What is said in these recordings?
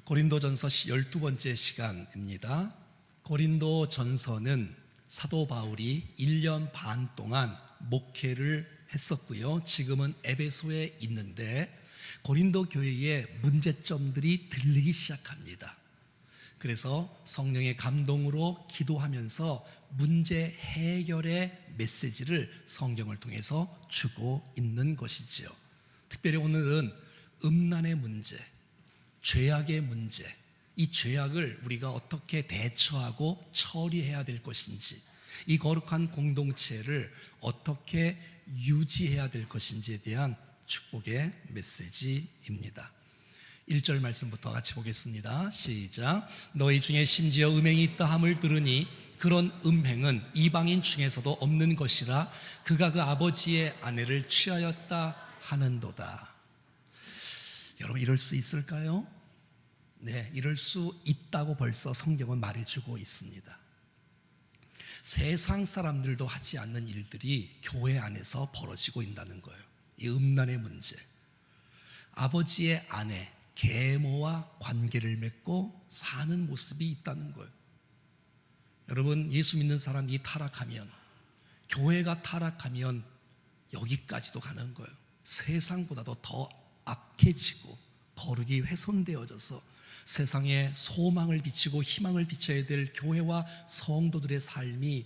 고린도전서 12번째 시간입니다. 고린도전서는 사도 바울이 1년 반 동안 목회를 했었고요. 지금은 에베소에 있는데 고린도 교회의 문제점들이 들리기 시작합니다. 그래서 성령의 감동으로 기도하면서 문제 해결의 메시지를 성경을 통해서 주고 있는 것이지요. 특별히 오늘은 음란의 문제, 죄악의 문제, 이 죄악을 우리가 어떻게 대처하고 처리해야 될 것인지, 이 거룩한 공동체를 어떻게 유지해야 될 것인지에 대한 축복의 메시지입니다. 1절 말씀부터 같이 보겠습니다. 시작. 너희 중에 심지어 음행이 있다 함을 들으니 그런 음행은 이방인 중에서도 없는 것이라 그가 그 아버지의 아내를 취하였다 하는도다. 여러분, 이럴 수 있을까요? 네, 이럴 수 있다고 벌써 성경은 말해주고 있습니다. 세상 사람들도 하지 않는 일들이 교회 안에서 벌어지고 있다는 거예요. 이 음란의 문제, 아버지의 아내 계모와 관계를 맺고 사는 모습이 있다는 거예요. 여러분, 예수 믿는 사람이 타락하면, 교회가 타락하면 여기까지도 가는 거예요. 세상보다도 더 악해지고 거룩이 훼손되어져서 세상에 소망을 비치고 희망을 비춰야 될 교회와 성도들의 삶이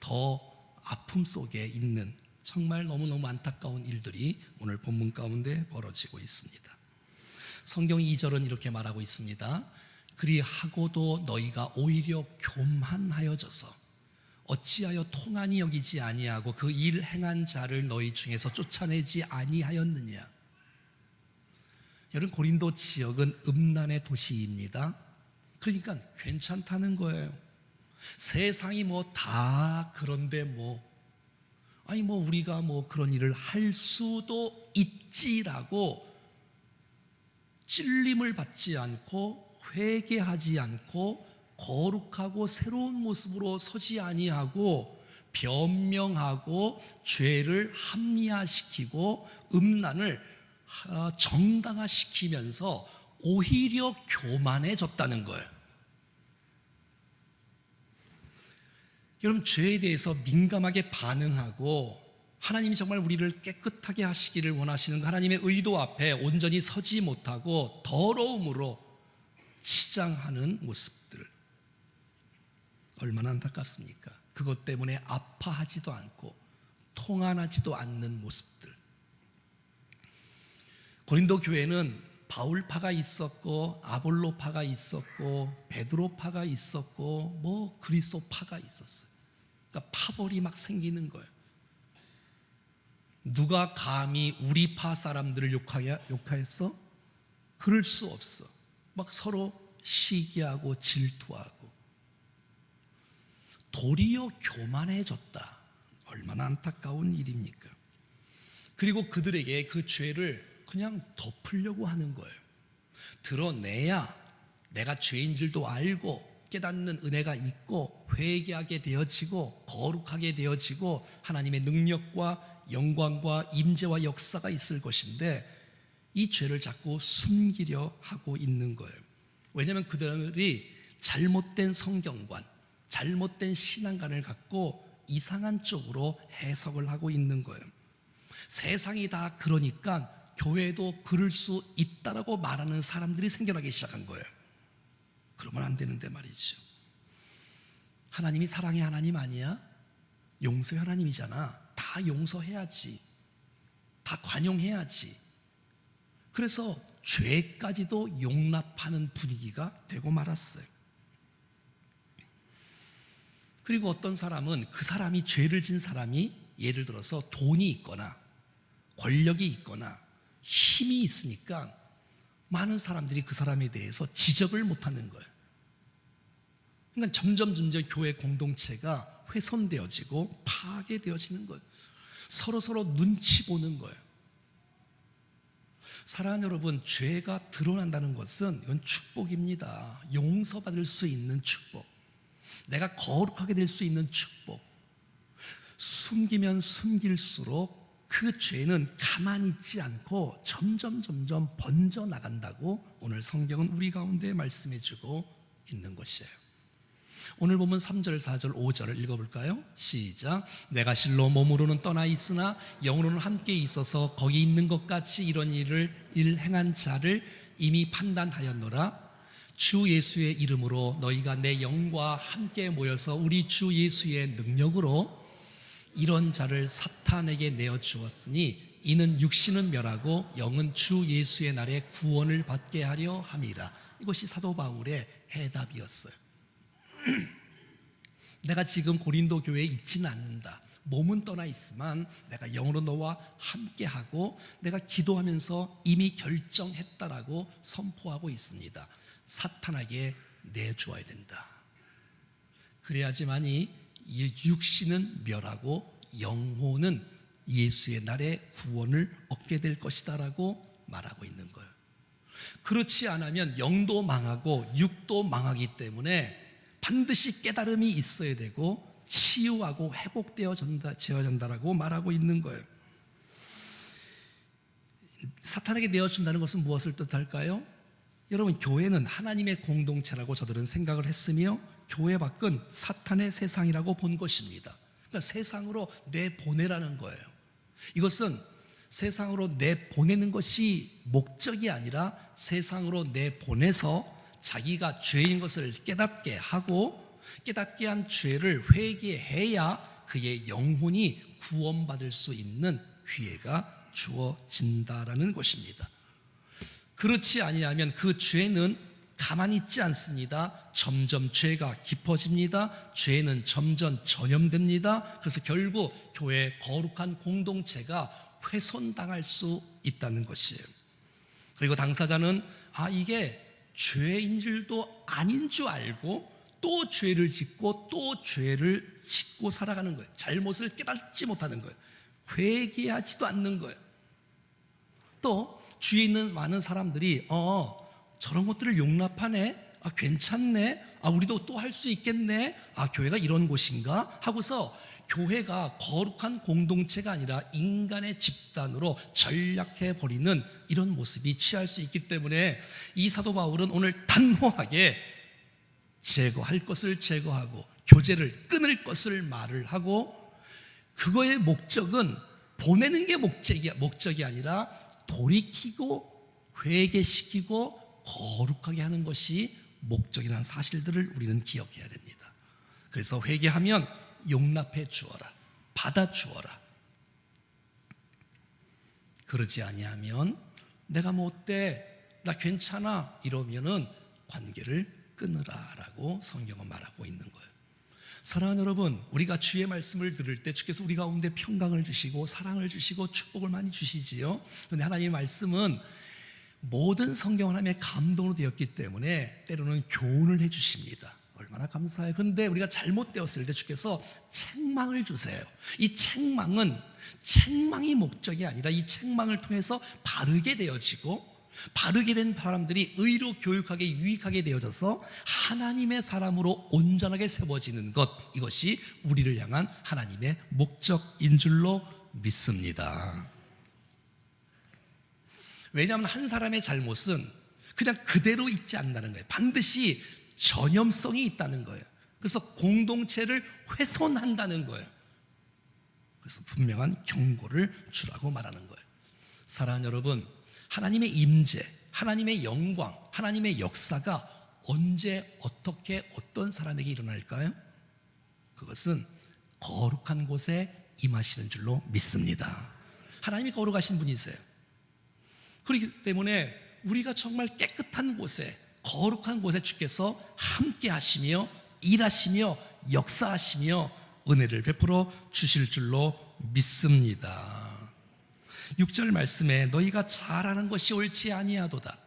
더 아픔 속에 있는 정말 너무너무 안타까운 일들이 오늘 본문 가운데 벌어지고 있습니다. 성경 2절은 이렇게 말하고 있습니다. 그리하고도 너희가 오히려 교만하여져서 어찌하여 통한이 여기지 아니하고 그 일 행한 자를 너희 중에서 쫓아내지 아니하였느냐. 여러분, 고린도 지역은 음란의 도시입니다. 그러니까 괜찮다는 거예요. 세상이 다 그런데 우리가 그런 일을 할 수도 있지라고 찔림을 받지 않고 회개하지 않고 거룩하고 새로운 모습으로 서지 아니하고 변명하고 죄를 합리화시키고 음란을 정당화시키면서 오히려 교만해졌다는 거예요. 여러분, 죄에 대해서 민감하게 반응하고 하나님이 정말 우리를 깨끗하게 하시기를 원하시는 하나님의 의도 앞에 온전히 서지 못하고 더러움으로 치장하는 모습들, 얼마나 안타깝습니까? 그것 때문에 아파하지도 않고 통한하지도 않는 모습들. 고린도 교회는 바울파가 있었고 아볼로파가 있었고 베드로파가 있었고 그리스도파가 있었어요. 그러니까 파벌이 막 생기는 거예요. 누가 감히 우리 파 사람들을 욕하였어? 그럴 수 없어. 막 서로 시기하고 질투하고 도리어 교만해졌다. 얼마나 안타까운 일입니까? 그리고 그들에게 그 죄를 그냥 덮으려고 하는 거예요. 드러내야 내가 죄인 줄도 알고 깨닫는 은혜가 있고 회개하게 되어지고 거룩하게 되어지고 하나님의 능력과 영광과 임재와 역사가 있을 것인데 이 죄를 자꾸 숨기려 하고 있는 거예요. 왜냐하면 그들이 잘못된 성경관, 잘못된 신앙관을 갖고 이상한 쪽으로 해석을 하고 있는 거예요. 세상이 다 그러니까 교회도 그럴 수 있다라고 말하는 사람들이 생겨나기 시작한 거예요. 그러면 안 되는데 말이죠. 하나님이 사랑의 하나님 아니야? 용서의 하나님이잖아. 다 용서해야지. 다 관용해야지. 그래서 죄까지도 용납하는 분위기가 되고 말았어요. 그리고 어떤 사람은 그 사람이 죄를 진 사람이 예를 들어서 돈이 있거나 권력이 있거나 힘이 있으니까 많은 사람들이 그 사람에 대해서 지적을 못하는 거예요. 그러니까 점점 교회 공동체가 훼손되어지고 파괴되어지는 거예요. 서로 눈치 보는 거예요. 사랑하는 여러분, 죄가 드러난다는 것은 이건 축복입니다. 용서받을 수 있는 축복, 내가 거룩하게 될 수 있는 축복. 숨기면 숨길수록 그 죄는 가만히 있지 않고 점점 번져 나간다고 오늘 성경은 우리 가운데 말씀해 주고 있는 것이에요. 오늘 보면 3절, 4절, 5절을 읽어볼까요? 시작. 내가 실로 몸으로는 떠나 있으나 영으로는 함께 있어서 거기 있는 것 같이 이런 일을 행한 자를 이미 판단하였노라. 주 예수의 이름으로 너희가 내 영과 함께 모여서 우리 주 예수의 능력으로 이런 자를 사탄에게 내어 주었으니 이는 육신은 멸하고 영은 주 예수의 날에 구원을 받게 하려 함이라. 이것이 사도 바울의 해답이었어요. 내가 지금 고린도 교회에 있지는 않는다. 몸은 떠나 있지만 내가 영으로 너와 함께하고 내가 기도하면서 이미 결정했다라고 선포하고 있습니다. 사탄에게 내주어야 된다. 그래야지만이 육신은 멸하고 영혼은 예수의 날에 구원을 얻게 될 것이다라고 말하고 있는 거예요. 그렇지 않으면 영도 망하고 육도 망하기 때문에 반드시 깨달음이 있어야 되고 치유하고 회복되어진다라고 말하고 있는 거예요. 사탄에게 내어준다는 것은 무엇을 뜻할까요? 여러분, 교회는 하나님의 공동체라고 저들은 생각을 했으며 교회 밖은 사탄의 세상이라고 본 것입니다. 그러니까 세상으로 내보내라는 거예요. 이것은 세상으로 내보내는 것이 목적이 아니라 세상으로 내보내서 자기가 죄인 것을 깨닫게 하고 깨닫게 한 죄를 회개해야 그의 영혼이 구원받을 수 있는 기회가 주어진다라는 것입니다. 그렇지 아니하면 그 죄는 가만히 있지 않습니다. 점점 죄가 깊어집니다. 죄는 점점 전염됩니다. 그래서 결국 교회의 거룩한 공동체가 훼손당할 수 있다는 것이에요. 그리고 당사자는 이게 죄인 줄도 아닌 줄 알고 또 죄를 짓고 또 죄를 짓고 살아가는 거예요. 잘못을 깨닫지 못하는 거예요. 회개하지도 않는 거예요. 또 주위에 있는 많은 사람들이 저런 것들을 용납하네, 괜찮네, 우리도 또 할 수 있겠네, 교회가 이런 곳인가 하고서 교회가 거룩한 공동체가 아니라 인간의 집단으로 전락해버리는 이런 모습이 취할 수 있기 때문에 이 사도 바울은 오늘 단호하게 제거할 것을 제거하고 교제를 끊을 것을 말을 하고, 그거의 목적은 보내는 게 목적이 아니라 돌이키고 회개시키고 거룩하게 하는 것이 목적이라는 사실들을 우리는 기억해야 됩니다. 그래서 회개하면 용납해 주어라, 받아 주어라. 그러지 아니하면 내가 뭐 어때, 나 괜찮아 이러면은 관계를 끊으라라고 성경은 말하고 있는 거예요. 사랑하는 여러분, 우리가 주의 말씀을 들을 때 주께서 우리 가운데 평강을 주시고 사랑을 주시고 축복을 많이 주시지요. 그런데 하나님의 말씀은 모든 성경 하나님의 감동으로 되었기 때문에 때로는 교훈을 해주십니다. 얼마나 감사해요. 그런데 우리가 잘못되었을 때 주께서 책망을 주세요. 이 책망이 목적이 아니라 이 책망을 통해서 바르게 되어지고, 바르게 된 사람들이 의로 교육하게 유익하게 되어져서 하나님의 사람으로 온전하게 세워지는 것, 이것이 우리를 향한 하나님의 목적인 줄로 믿습니다. 왜냐하면 한 사람의 잘못은 그냥 그대로 있지 않는다는 거예요. 반드시 전염성이 있다는 거예요. 그래서 공동체를 훼손한다는 거예요. 그래서 분명한 경고를 주라고 말하는 거예요. 사랑하는 여러분, 하나님의 임재, 하나님의 영광, 하나님의 역사가 언제 어떻게 어떤 사람에게 일어날까요? 그것은 거룩한 곳에 임하시는 줄로 믿습니다. 하나님이 거룩하신 분이세요. 그렇기 때문에 우리가 정말 깨끗한 곳에, 거룩한 곳에 주께서 함께 하시며 일하시며 역사하시며 은혜를 베풀어 주실 줄로 믿습니다. 6절 말씀에 너희가 잘하는 것이 옳지 아니하도다.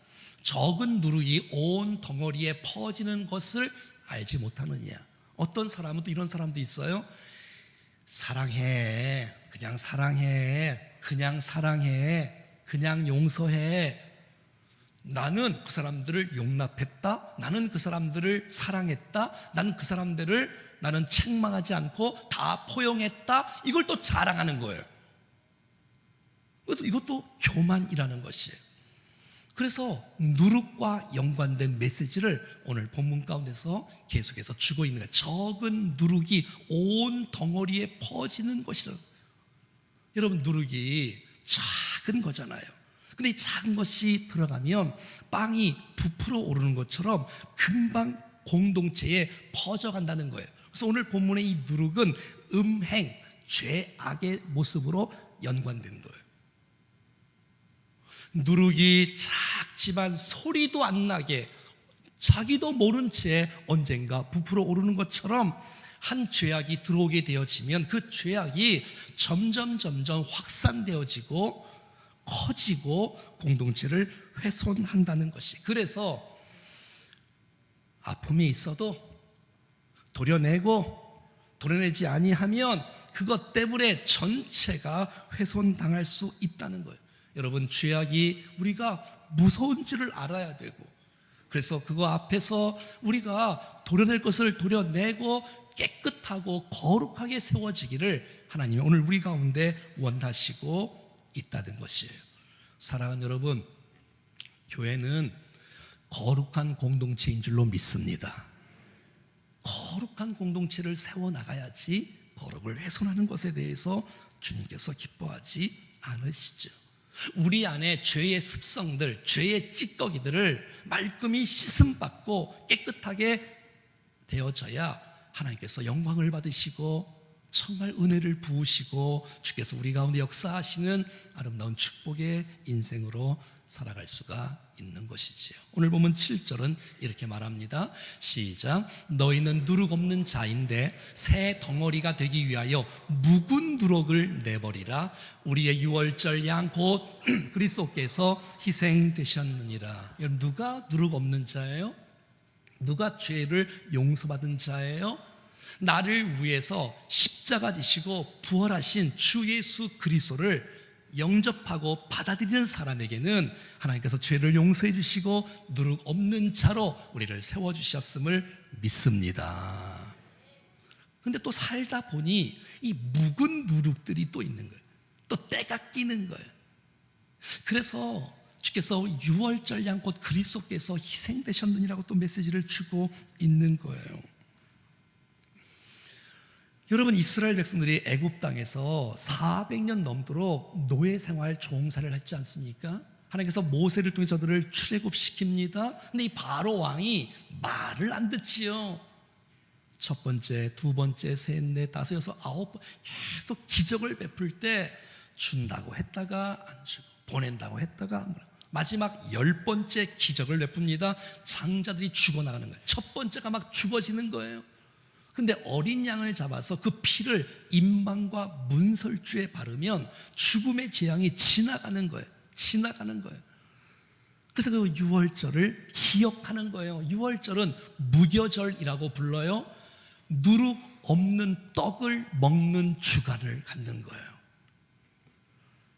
적은 누룩이 온 덩어리에 퍼지는 것을 알지 못하느냐. 어떤 사람은 또 이런 사람도 있어요. 사랑해, 그냥 사랑해, 그냥 사랑해, 그냥 용서해. 나는 그 사람들을 용납했다, 나는 그 사람들을 사랑했다, 나는 그 사람들을 나는 책망하지 않고 다 포용했다. 이걸 또 자랑하는 거예요. 이것도 교만이라는 것이에요. 그래서 누룩과 연관된 메시지를 오늘 본문 가운데서 계속해서 주고 있는 거예요. 적은 누룩이 온 덩어리에 퍼지는 것이죠. 여러분, 누룩이 작은 거잖아요. 근데 이 작은 것이 들어가면 빵이 부풀어 오르는 것처럼 금방 공동체에 퍼져간다는 거예요. 그래서 오늘 본문의 이 누룩은 음행, 죄악의 모습으로 연관된 거예요. 누룩이 작지만 소리도 안 나게 자기도 모른 채 언젠가 부풀어 오르는 것처럼 한 죄악이 들어오게 되어지면 그 죄악이 점점 확산되어지고 커지고 공동체를 훼손한다는 것이. 그래서 아픔이 있어도 도려내지 아니하면 그것 때문에 전체가 훼손당할 수 있다는 거예요. 여러분, 죄악이 우리가 무서운 줄을 알아야 되고, 그래서 그거 앞에서 우리가 도려낼 것을 도려내고 깨끗하고 거룩하게 세워지기를 하나님이 오늘 우리 가운데 원하시고 있다는 것이에요. 사랑하는 여러분, 교회는 거룩한 공동체인 줄로 믿습니다. 거룩한 공동체를 세워나가야지 거룩을 훼손하는 것에 대해서 주님께서 기뻐하지 않으시죠. 우리 안에 죄의 습성들, 죄의 찌꺼기들을 말끔히 씻음받고 깨끗하게 되어져야 하나님께서 영광을 받으시고 정말 은혜를 부으시고 주께서 우리 가운데 역사하시는 아름다운 축복의 인생으로 살아갈 수가 있는 것이지요. 오늘 보면 7절은 이렇게 말합니다. 시작. 너희는 누룩 없는 자인데 새 덩어리가 되기 위하여 묵은 누룩을 내버리라. 우리의 유월절 양 곧 그리스도께서 희생되셨느니라. 여러분, 누가 누룩 없는 자예요? 누가 죄를 용서받은 자예요? 나를 위해서 십자가 지시고 부활하신 주 예수 그리스도를 영접하고 받아들이는 사람에게는 하나님께서 죄를 용서해 주시고 누룩 없는 자로 우리를 세워주셨음을 믿습니다. 그런데 또 살다 보니 이 묵은 누룩들이 또 있는 거예요. 또 때가 끼는 거예요. 그래서 주께서 유월절 양 곧 그리스도께서 희생되셨느니라고 또 메시지를 주고 있는 거예요. 여러분, 이스라엘 백성들이 애굽 땅에서 400년 넘도록 노예 생활 종살이를 했지 않습니까? 하나님께서 모세를 통해 저들을 출애굽시킵니다. 근데 이 바로 왕이 말을 안 듣지요. 첫 번째, 두 번째, 셋, 넷, 다섯, 여섯, 아홉 번 계속 기적을 베풀 때 준다고 했다가 안 주고, 보낸다고 했다가 안 보내고, 마지막 10번째 기적을 베풉니다. 장자들이 죽어나가는 거예요. 첫 번째가 막 죽어지는 거예요. 근데 어린 양을 잡아서 그 피를 임방과 문설주에 바르면 죽음의 재앙이 지나가는 거예요. 그래서 그 유월절을 기억하는 거예요. 유월절은 무교절이라고 불러요. 누룩 없는 떡을 먹는 주간을 갖는 거예요.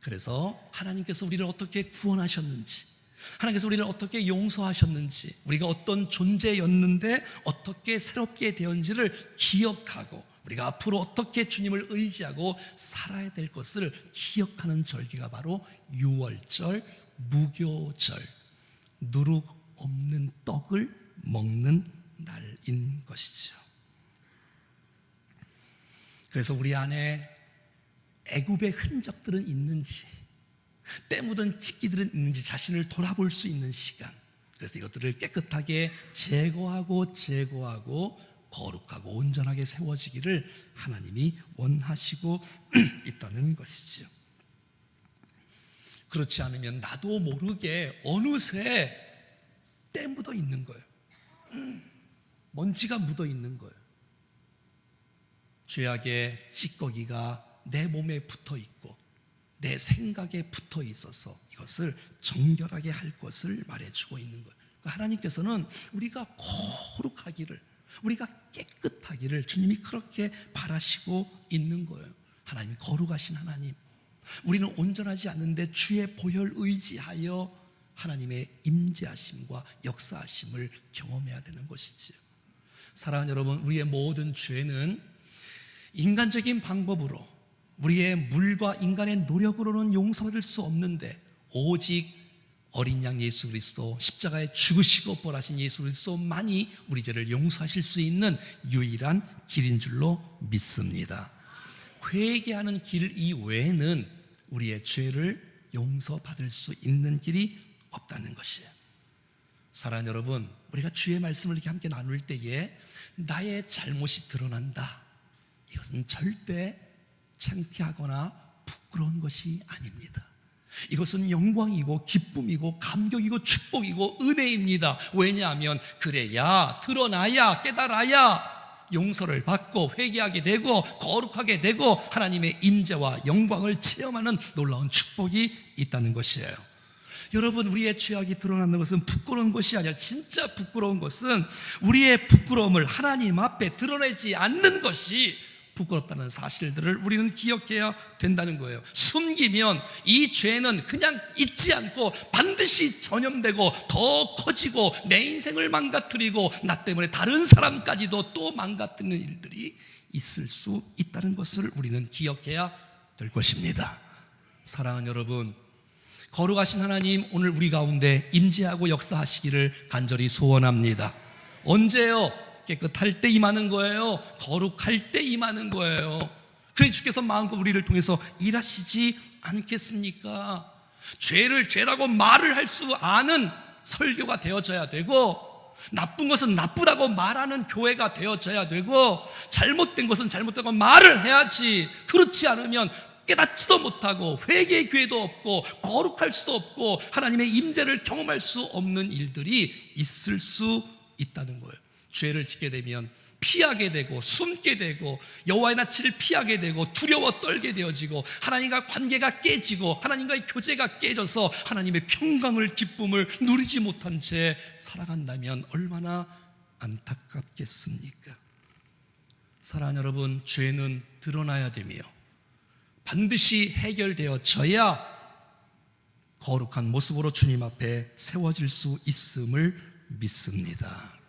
그래서 하나님께서 우리를 어떻게 구원하셨는지, 하나님께서 우리를 어떻게 용서하셨는지, 우리가 어떤 존재였는데 어떻게 새롭게 되었는지를 기억하고 우리가 앞으로 어떻게 주님을 의지하고 살아야 될 것을 기억하는 절기가 바로 유월절, 무교절, 누룩 없는 떡을 먹는 날인 것이죠. 그래서 우리 안에 애굽의 흔적들은 있는지, 때 묻은 찌기들은 있는지 자신을 돌아볼 수 있는 시간. 그래서 이것들을 깨끗하게 제거하고 거룩하고 온전하게 세워지기를 하나님이 원하시고 있다는 것이죠. 그렇지 않으면 나도 모르게 어느새 때 묻어 있는 거예요. 먼지가 묻어 있는 거예요. 죄악의 찌꺼기가 내 몸에 붙어 있고 내 생각에 붙어 있어서 이것을 정결하게 할 것을 말해주고 있는 거예요. 하나님께서는 우리가 거룩하기를, 우리가 깨끗하기를 주님이 그렇게 바라시고 있는 거예요. 하나님이 거룩하신 하나님, 우리는 온전하지 않는데 주의 보혈 의지하여 하나님의 임재하심과 역사하심을 경험해야 되는 것이지요. 사랑하는 여러분, 우리의 모든 죄는 인간적인 방법으로 우리의 물과 인간의 노력으로는 용서받을 수 없는데 오직 어린 양 예수 그리스도 십자가에 죽으시고 부활하신 예수 그리스도만이 우리 죄를 용서하실 수 있는 유일한 길인 줄로 믿습니다. 회개하는 길 이외에는 우리의 죄를 용서받을 수 있는 길이 없다는 것이에요. 사랑하는 여러분, 우리가 주의 말씀을 이렇게 함께 나눌 때에 나의 잘못이 드러난다, 이것은 절대 창피하거나 부끄러운 것이 아닙니다. 이것은 영광이고 기쁨이고 감격이고 축복이고 은혜입니다. 왜냐하면 그래야, 드러나야, 깨달아야 용서를 받고 회개하게 되고 거룩하게 되고 하나님의 임재와 영광을 체험하는 놀라운 축복이 있다는 것이에요. 여러분, 우리의 죄악이 드러나는 것은 부끄러운 것이 아니라, 진짜 부끄러운 것은 우리의 부끄러움을 하나님 앞에 드러내지 않는 것이 부끄럽다는 사실들을 우리는 기억해야 된다는 거예요. 숨기면 이 죄는 그냥 잊지 않고 반드시 전염되고 더 커지고 내 인생을 망가뜨리고 나 때문에 다른 사람까지도 또 망가뜨리는 일들이 있을 수 있다는 것을 우리는 기억해야 될 것입니다. 사랑하는 여러분, 거룩하신 하나님, 오늘 우리 가운데 임재하고 역사하시기를 간절히 소원합니다. 언제요? 깨끗할 때 임하는 거예요. 거룩할 때 임하는 거예요. 그래 주께서 마음껏 우리를 통해서 일하시지 않겠습니까? 죄를 죄라고 말을 할 수 아는 설교가 되어져야 되고, 나쁜 것은 나쁘다고 말하는 교회가 되어져야 되고, 잘못된 것은 잘못되고 말을 해야지. 그렇지 않으면 깨닫지도 못하고 회개의 기회도 없고 거룩할 수도 없고 하나님의 임재를 경험할 수 없는 일들이 있을 수 있다는 거예요. 죄를 짓게 되면 피하게 되고 숨게 되고 여호와의 낯을 피하게 되고 두려워 떨게 되어지고 하나님과 관계가 깨지고 하나님과의 교제가 깨져서 하나님의 평강을, 기쁨을 누리지 못한 채 살아간다면 얼마나 안타깝겠습니까? 사랑하는 여러분, 죄는 드러나야 되며 반드시 해결되어져야 거룩한 모습으로 주님 앞에 세워질 수 있음을 믿습니다.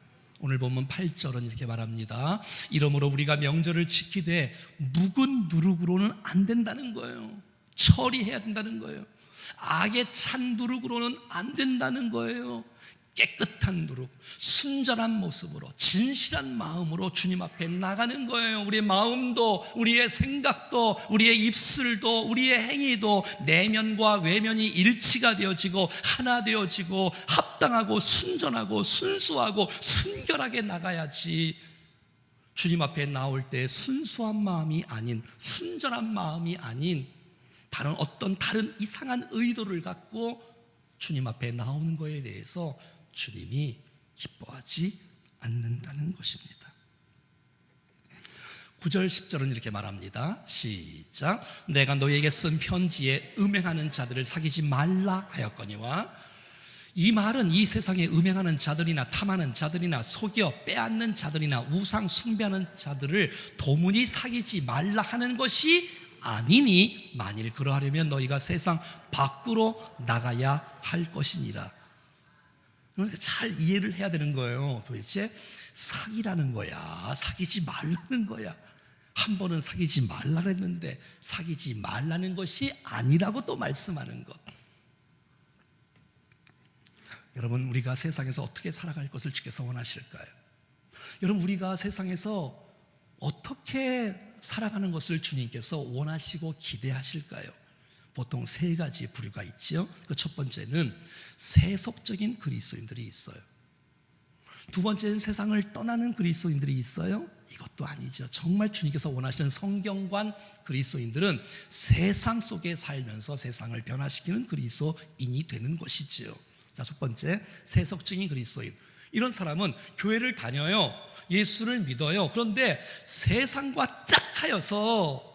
오늘 본문 8절은 이렇게 말합니다. 이러므로 우리가 명절을 지키되 묵은 누룩으로는 안 된다는 거예요. 처리해야 된다는 거예요. 악에 찬 누룩으로는 안 된다는 거예요. 깨끗한 누룩, 순전한 모습으로 진실한 마음으로 주님 앞에 나가는 거예요. 우리의 마음도, 우리의 생각도, 우리의 입술도, 우리의 행위도 내면과 외면이 일치가 되어지고 하나 되어지고 합당하고 순전하고 순수하고 순결하게 나가야지. 주님 앞에 나올 때 순수한 마음이 아닌, 순전한 마음이 아닌 다른 어떤 다른 이상한 의도를 갖고 주님 앞에 나오는 것에 대해서 주님이 기뻐하지 않는다는 것입니다. 9절 10절은 이렇게 말합니다. 시작. 내가 너희에게 쓴 편지에 음행하는 자들을 사귀지 말라 하였거니와, 이 말은 이 세상에 음행하는 자들이나 탐하는 자들이나 속여 빼앗는 자들이나 우상 숭배하는 자들을 도무지 사귀지 말라 하는 것이 아니니, 만일 그러하려면 너희가 세상 밖으로 나가야 할 것이니라. 그러니까 잘 이해를 해야 되는 거예요. 도대체 사귀라는 거야, 사귀지 말라는 거야. 한 번은 사귀지 말라 했는데 사귀지 말라는 것이 아니라고 또 말씀하는 것. 여러분, 우리가 세상에서 어떻게 살아갈 것을 주께서 원하실까요? 여러분, 우리가 세상에서 어떻게 살아가는 것을 주님께서 원하시고 기대하실까요? 보통 세 가지 부류가 있죠. 그 첫 번째는 세속적인 그리스도인들이 있어요. 두 번째는 세상을 떠나는 그리스도인들이 있어요. 이것도 아니죠. 정말 주님께서 원하시는 성경관 그리스도인들은 세상 속에 살면서 세상을 변화시키는 그리스도인이 되는 것이지요. 자, 첫 번째, 세속적인 그리스도인. 이런 사람은 교회를 다녀요. 예수를 믿어요. 그런데 세상과 짝하여서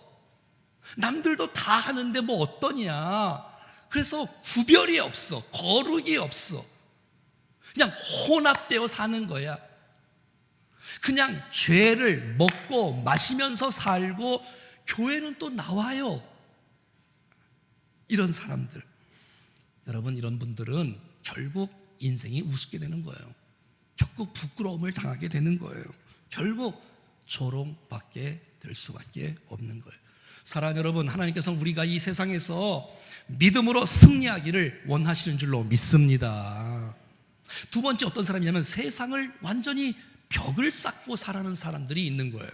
남들도 다 하는데 뭐 어떠냐, 그래서 구별이 없어, 거룩이 없어. 그냥 혼합되어 사는 거야. 그냥 죄를 먹고 마시면서 살고 교회는 또 나와요. 이런 사람들, 여러분, 이런 분들은 결국 인생이 우습게 되는 거예요. 결국 부끄러움을 당하게 되는 거예요. 결국 조롱받게 될 수밖에 없는 거예요. 사랑하는 여러분, 하나님께서는 우리가 이 세상에서 믿음으로 승리하기를 원하시는 줄로 믿습니다. 두 번째, 어떤 사람이냐면 세상을 완전히 벽을 쌓고 살아가는 사람들이 있는 거예요.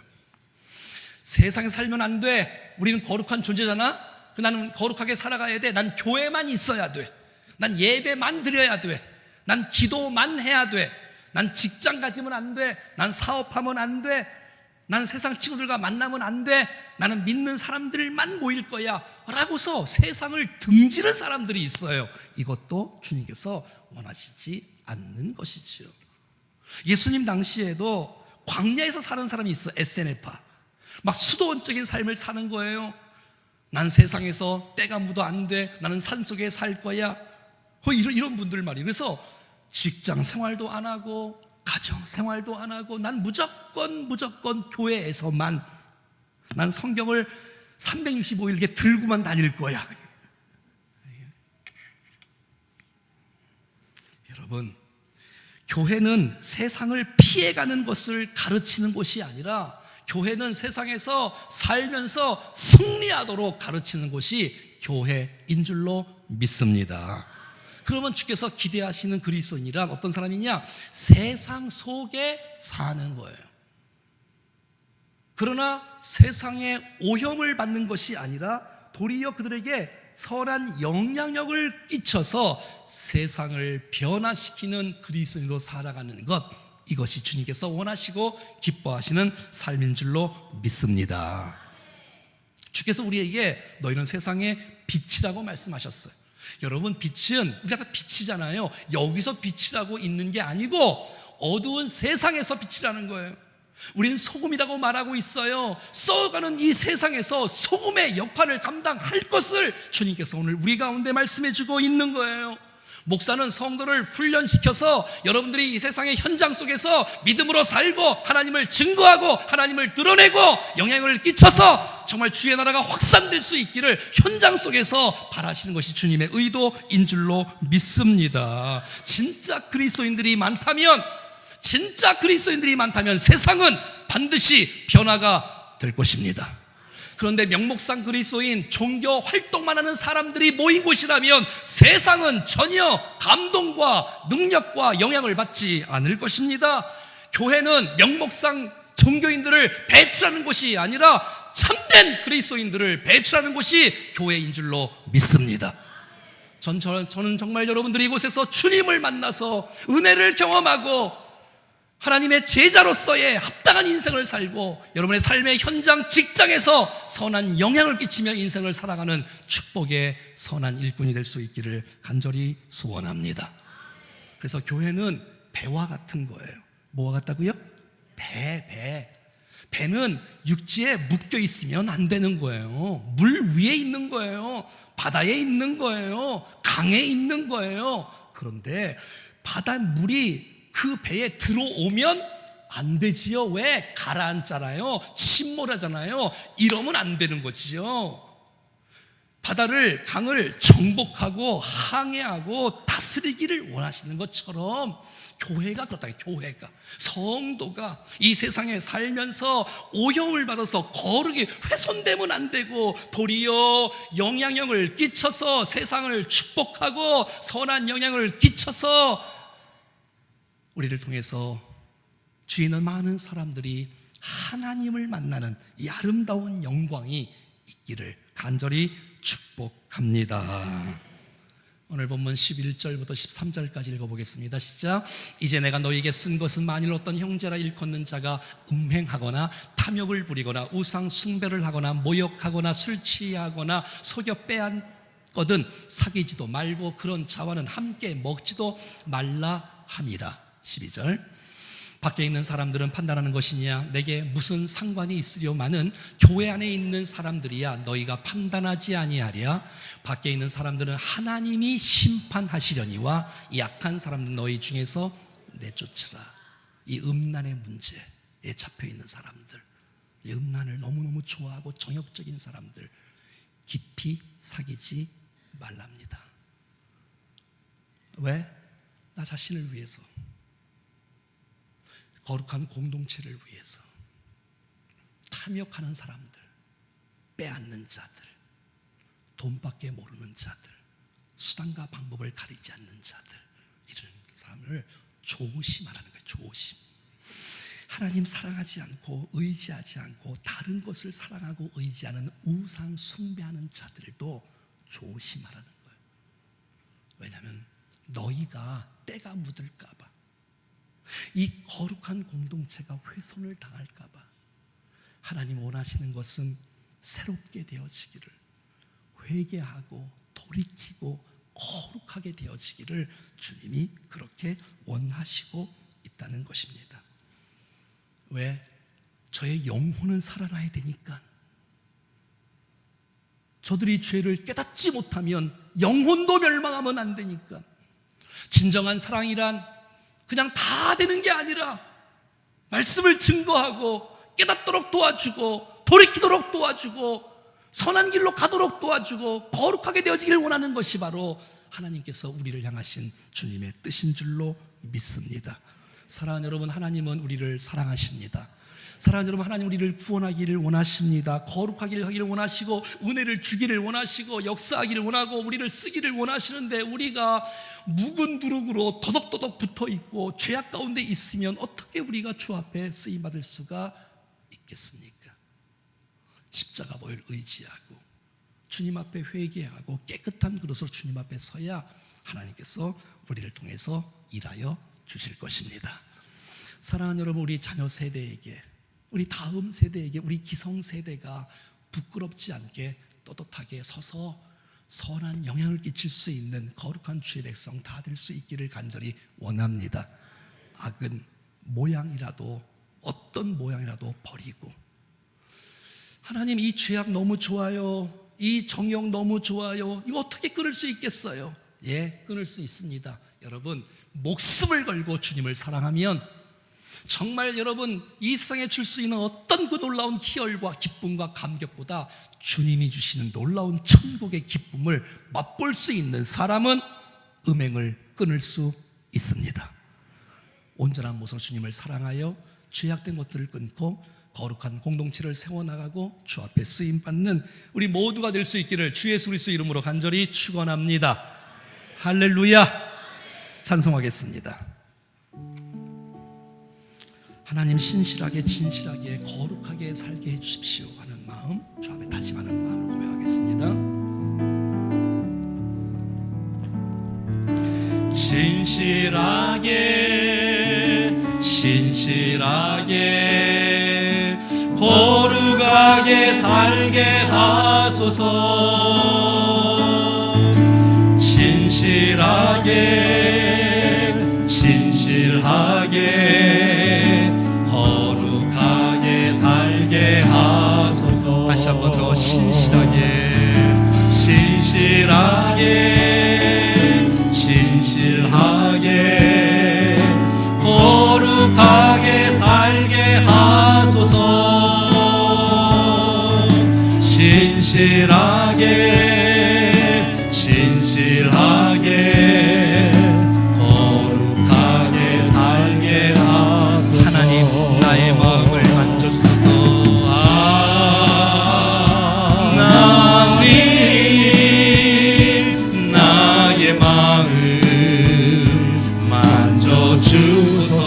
세상에 살면 안 돼. 우리는 거룩한 존재잖아. 나는 거룩하게 살아가야 돼. 난 교회만 있어야 돼. 난 예배만 드려야 돼. 난 기도만 해야 돼. 난 직장 가지면 안 돼. 난 사업하면 안 돼. 나는 세상 친구들과 만나면 안 돼. 나는 믿는 사람들만 모일 거야 라고서 세상을 등지는 사람들이 있어요. 이것도 주님께서 원하시지 않는 것이지요. 예수님 당시에도 광야에서 사는 사람이 있어. 에세네파. 막 수도원적인 삶을 사는 거예요. 난 세상에서 때가 묻어 안 돼. 나는 산속에 살 거야. 이런 분들 말이에요. 그래서 직장 생활도 안 하고 가정 생활도 안 하고 난 무조건 교회에서만, 난 성경을 365일 이렇게 들고만 다닐 거야. 여러분, 교회는 세상을 피해가는 것을 가르치는 곳이 아니라 교회는 세상에서 살면서 승리하도록 가르치는 곳이 교회인 줄로 믿습니다. 그러면 주께서 기대하시는 그리스도인이란 어떤 사람이냐? 세상 속에 사는 거예요. 그러나 세상에 오형을 받는 것이 아니라 도리어 그들에게 선한 영향력을 끼쳐서 세상을 변화시키는 그리스도인으로 살아가는 것, 이것이 주님께서 원하시고 기뻐하시는 삶인 줄로 믿습니다. 주께서 우리에게 너희는 세상의 빛이라고 말씀하셨어요. 여러분, 빛은 우리가 다 빛이잖아요. 여기서 빛이라고 있는 게 아니고 어두운 세상에서 빛이라는 거예요. 우리는 소금이라고 말하고 있어요. 썩어가는 이 세상에서 소금의 역할을 감당할 것을 주님께서 오늘 우리 가운데 말씀해 주고 있는 거예요. 목사는 성도를 훈련시켜서 여러분들이 이 세상의 현장 속에서 믿음으로 살고 하나님을 증거하고 하나님을 드러내고 영향을 끼쳐서 정말 주의 나라가 확산될 수 있기를 현장 속에서 바라시는 것이 주님의 의도인 줄로 믿습니다. 진짜 그리스도인들이 많다면 세상은 반드시 변화가 될 것입니다. 그런데 명목상 그리스도인, 종교 활동만 하는 사람들이 모인 곳이라면 세상은 전혀 감동과 능력과 영향을 받지 않을 것입니다. 교회는 명목상 종교인들을 배출하는 곳이 아니라 참된 그리스도인들을 배출하는 곳이 교회인 줄로 믿습니다. 저는 정말 여러분들이 이곳에서 주님을 만나서 은혜를 경험하고 하나님의 제자로서의 합당한 인생을 살고 여러분의 삶의 현장, 직장에서 선한 영향을 끼치며 인생을 살아가는 축복의 선한 일꾼이 될 수 있기를 간절히 소원합니다. 그래서 교회는 배와 같은 거예요. 뭐와 같다고요? 배는 육지에 묶여 있으면 안 되는 거예요. 물 위에 있는 거예요. 바다에 있는 거예요. 강에 있는 거예요. 그런데 바닷물이 그 배에 들어오면 안 되지요. 왜? 가라앉잖아요. 침몰하잖아요. 이러면 안 되는 거지요. 바다를, 강을 정복하고 항해하고 다스리기를 원하시는 것처럼 교회가 그렇다. 교회가, 성도가 이 세상에 살면서 오형을 받아서 거룩이 훼손되면 안 되고 도리어 영향력을 끼쳐서 세상을 축복하고 선한 영향을 끼쳐서 우리를 통해서 주에 있는 많은 사람들이 하나님을 만나는 이 아름다운 영광이 있기를 간절히 축복합니다. 오늘 본문 11절부터 13절까지 읽어보겠습니다. 시작. 이제 내가 너희에게 쓴 것은 만일 어떤 형제라 일컫는 자가 음행하거나 탐욕을 부리거나 우상 숭배를 하거나 모욕하거나 술 취하거나 속여 빼앗거든 사귀지도 말고 그런 자와는 함께 먹지도 말라 함이라. 12절. 밖에 있는 사람들은 판단하는 것이냐? 내게 무슨 상관이 있으려마는 교회 안에 있는 사람들이야 너희가 판단하지 아니하랴. 밖에 있는 사람들은 하나님이 심판하시려니와 이 악한 사람들 너희 중에서 내쫓으라. 이 음란의 문제에 잡혀 있는 사람들, 이 음란을 너무너무 좋아하고 정욕적인 사람들 깊이 사귀지 말랍니다. 왜? 나 자신을 위해서, 거룩한 공동체를 위해서. 탐욕하는 사람들, 빼앗는 자들, 돈밖에 모르는 자들, 수단과 방법을 가리지 않는 자들, 이런 사람을 조심하라는 거예요. 조심. 하나님 사랑하지 않고 의지하지 않고 다른 것을 사랑하고 의지하는 우상 숭배하는 자들도 조심하라는 거예요. 왜냐하면 너희가 때가 묻을까 봐, 이 거룩한 공동체가 훼손을 당할까 봐 하나님 원하시는 것은 새롭게 되어지기를, 회개하고 돌이키고 거룩하게 되어지기를 주님이 그렇게 원하시고 있다는 것입니다. 왜? 저의 영혼은 살아나야 되니까. 저들이 죄를 깨닫지 못하면 영혼도 멸망하면 안 되니까. 진정한 사랑이란 그냥 다 되는 게 아니라 말씀을 증거하고 깨닫도록 도와주고 돌이키도록 도와주고 선한 길로 가도록 도와주고 거룩하게 되어지기를 원하는 것이 바로 하나님께서 우리를 향하신 주님의 뜻인 줄로 믿습니다. 사랑하는 여러분, 하나님은 우리를 사랑하십니다. 사랑하는 여러분, 하나님 우리를 구원하기를 원하십니다. 거룩하기를 하기를 원하시고 은혜를 주기를 원하시고 역사하기를 원하고 우리를 쓰기를 원하시는데, 우리가 묵은 누룩으로 더덕더덕 붙어있고 죄악 가운데 있으면 어떻게 우리가 주 앞에 쓰임받을 수가 있겠습니까? 십자가 보혈 의지하고 주님 앞에 회개하고 깨끗한 그릇으로 주님 앞에 서야 하나님께서 우리를 통해서 일하여 주실 것입니다. 사랑하는 여러분, 우리 자녀 세대에게, 우리 다음 세대에게, 우리 기성 세대가 부끄럽지 않게 떳떳하게 서서 선한 영향을 끼칠 수 있는 거룩한 주의 백성 다 될 수 있기를 간절히 원합니다. 악은 모양이라도, 어떤 모양이라도 버리고, 하나님 이 죄악 너무 좋아요, 이 정욕 너무 좋아요, 이거 어떻게 끊을 수 있겠어요? 예, 끊을 수 있습니다. 여러분, 목숨을 걸고 주님을 사랑하면 정말 여러분 이 세상에 줄 수 있는 어떤 그 놀라운 희열과 기쁨과 감격보다 주님이 주시는 놀라운 천국의 기쁨을 맛볼 수 있는 사람은 음행을 끊을 수 있습니다. 온전한 모습으로 주님을 사랑하여 죄악된 것들을 끊고 거룩한 공동체를 세워나가고 주 앞에 쓰임받는 우리 모두가 될 수 있기를 주 예수 그리스도 이름으로 간절히 축원합니다. 할렐루야. 찬송하겠습니다. 하나님 신실하게 진실하게 거룩하게 살게 해주십시오 하는 마음, 주 앞에 다짐하는 마음을 고백하겠습니다. 진실하게 신실하게 거룩하게 살게 하소서. 진실하게 진실하게 거룩하게 살게 하소서. 다시 한 번 더 신실하게 신실하게 진실하게 거룩하게 살게 하소서. 신실하게 진실하게 거룩하게 살게 하소서. 하나님 나의 마음을 만져주소서. 하나님 나의 마음 만져주소서.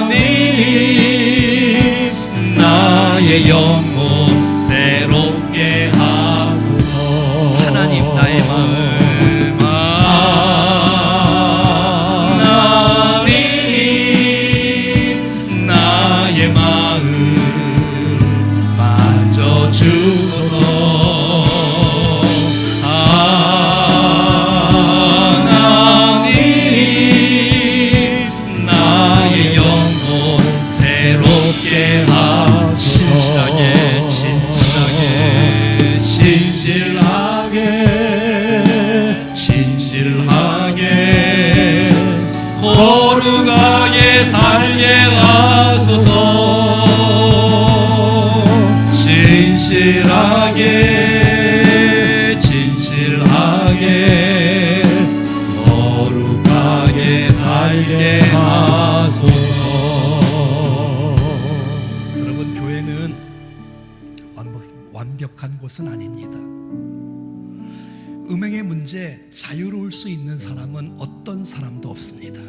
하나님 나의 영혼 새롭게 하소서. 하나님 나의 마음 하나님 나의 마음 만져주소서. 하나님 나의 영혼 새롭게 하소서. 신실하게 진실하게 신실하게 진실하게 거룩하게 살게 하소서. 진실하게 진실하게 거룩하게 살게 하소서. 것은 아닙니다. 음행의 문제 자유로울 수 있는 사람은 어떤 사람도 없습니다.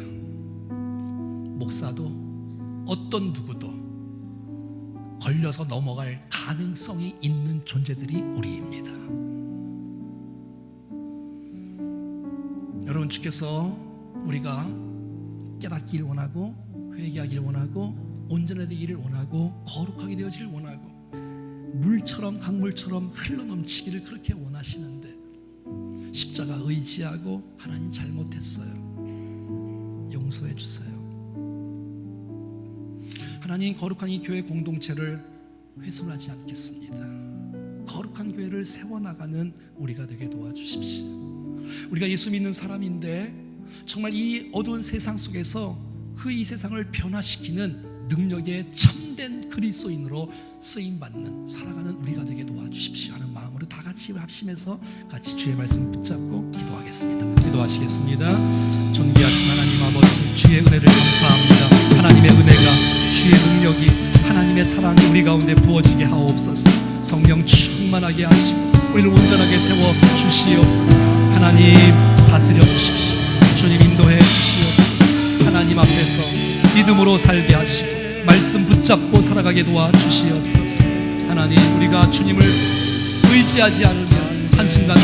목사도 어떤 누구도 걸려서 넘어갈 가능성이 있는 존재들이 우리입니다. 여러분, 주께서 우리가 깨닫기를 원하고 회개하기를 원하고 온전해지기를 원하고 거룩하게 되어지기를 원하고 물처럼 강물처럼 흘러넘치기를 그렇게 원하시는데 십자가 의지하고 하나님 잘못했어요, 용서해 주세요. 하나님, 거룩한 이 교회 공동체를 훼손하지 않겠습니다. 거룩한 교회를 세워나가는 우리가 되게 도와주십시오. 우리가 예수 믿는 사람인데 정말 이 어두운 세상 속에서 이 세상을 변화시키는 능력의 참된 그리스도인으로 쓰임받는 살아가는 우리가 되게 도와주십시오 하는 마음으로 다 같이 합심해서 같이 주의 말씀 붙잡고 기도하겠습니다. 기도하시겠습니다. 존귀하신 하나님 아버지, 주의 은혜를 감사합니다. 하나님의 은혜가, 주의 능력이, 하나님의 사랑이 우리 가운데 부어지게 하옵소서. 성령 충만하게 하시고 우리를 온전하게 세워 주시옵소서. 하나님 다스려 주십시오. 주님 인도해 주시옵소서. 하나님 앞에서 믿음으로 살게 하시고 말씀 붙잡고 살아가게 도와주시옵소서. 하나님, 우리가 주님을 의지하지 않으면 한순간도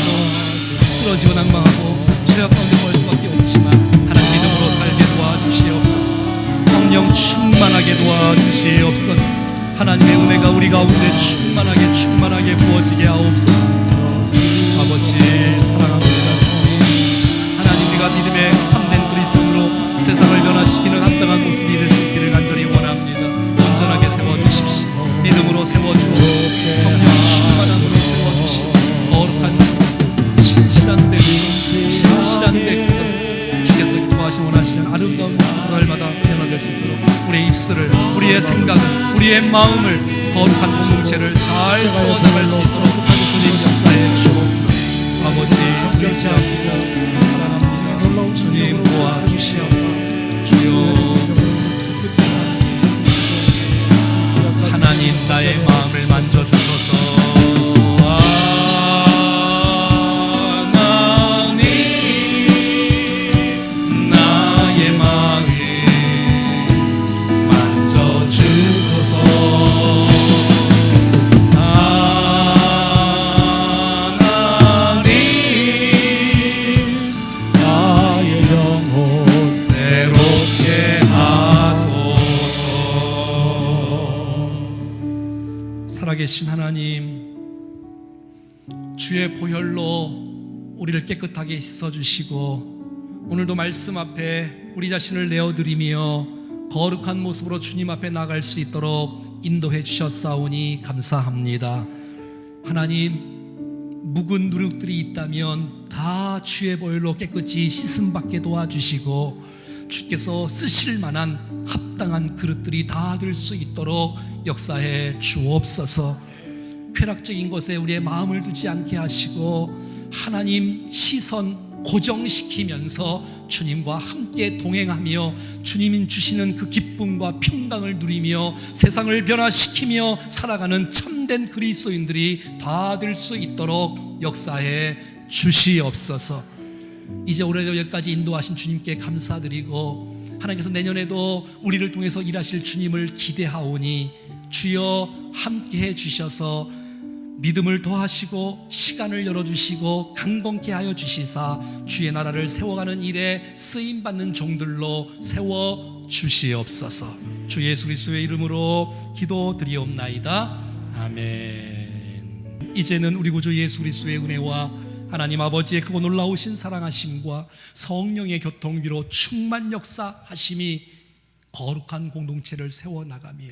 쓰러지고 낭망하고 죄악 가운데 갈 수밖에 없지만 하나님 믿음으로 살게 도와주시옵소서. 성령 충만하게 도와주시옵소서. 하나님의 은혜가 우리 가운데 충만하게 부어지게 하옵소서. 아버지 사랑합니다. 하나님, 우리가 믿음의 참된 그리스도인으로 세상을 변화시키는 합당한 모습이 될 수 있기를 간절히 원합니다. 온전하게 세워주십시오. 믿음으로 세워주옵소서. 성령 충만함으로 세워주시고 거룩한 백성, 신실한 백성, 주께서 기뻐하시 원하시는 아름다운 모습으로 날마다 변화될 수 있도록 우리의 입술을, 우리의 생각을, 우리의 마음을, 거룩한 공동체를 잘 세워나갈 수 있도록 주님 역사해 주옵소서. 아버지 감사합니다. 사랑합니다. 주님 도와주시옵소서. 주여, 하나님 나의 마음을 만져주소서. 살아계신 하나님, 주의 보혈로 우리를 깨끗하게 씻어주시고 오늘도 말씀 앞에 우리 자신을 내어드리며 거룩한 모습으로 주님 앞에 나갈 수 있도록 인도해 주셨사오니 감사합니다. 하나님, 묵은 누룩들이 있다면 다 주의 보혈로 깨끗이 씻음받게 도와주시고 주께서 쓰실 만한 합당한 그릇들이 다 될 수 있도록 역사해 주옵소서. 쾌락적인 것에 우리의 마음을 두지 않게 하시고 하나님 시선 고정시키면서 주님과 함께 동행하며 주님이 주시는 그 기쁨과 평강을 누리며 세상을 변화시키며 살아가는 참된 그리스도인들이 다 될 수 있도록 역사해 주시옵소서. 이제 올해도 여기까지 인도하신 주님께 감사드리고 하나님께서 내년에도 우리를 통해서 일하실 주님을 기대하오니 주여 함께해 주셔서 믿음을 더하시고 시간을 열어주시고 강건케 하여 주시사 주의 나라를 세워가는 일에 쓰임받는 종들로 세워주시옵소서. 주 예수 그리스도의 이름으로 기도드리옵나이다. 아멘. 이제는 우리 구주 예수 그리스도의 은혜와 하나님 아버지의 크고 놀라우신 사랑하심과 성령의 교통비로 충만 역사하심이 거룩한 공동체를 세워나가며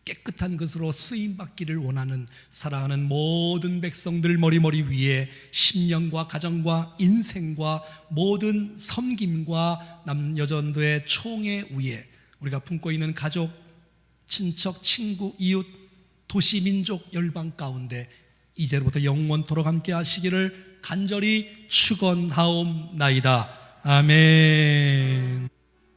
깨끗한 것으로 쓰임받기를 원하는 사랑하는 모든 백성들 머리머리 위에 심령과 가정과 인생과 모든 섬김과 남여전도의 총회 위에 우리가 품고 있는 가족, 친척, 친구, 이웃, 도시, 민족, 열방 가운데 이제로부터 영원토록 함께 하시기를 간절히 축원하옵나이다. 아멘.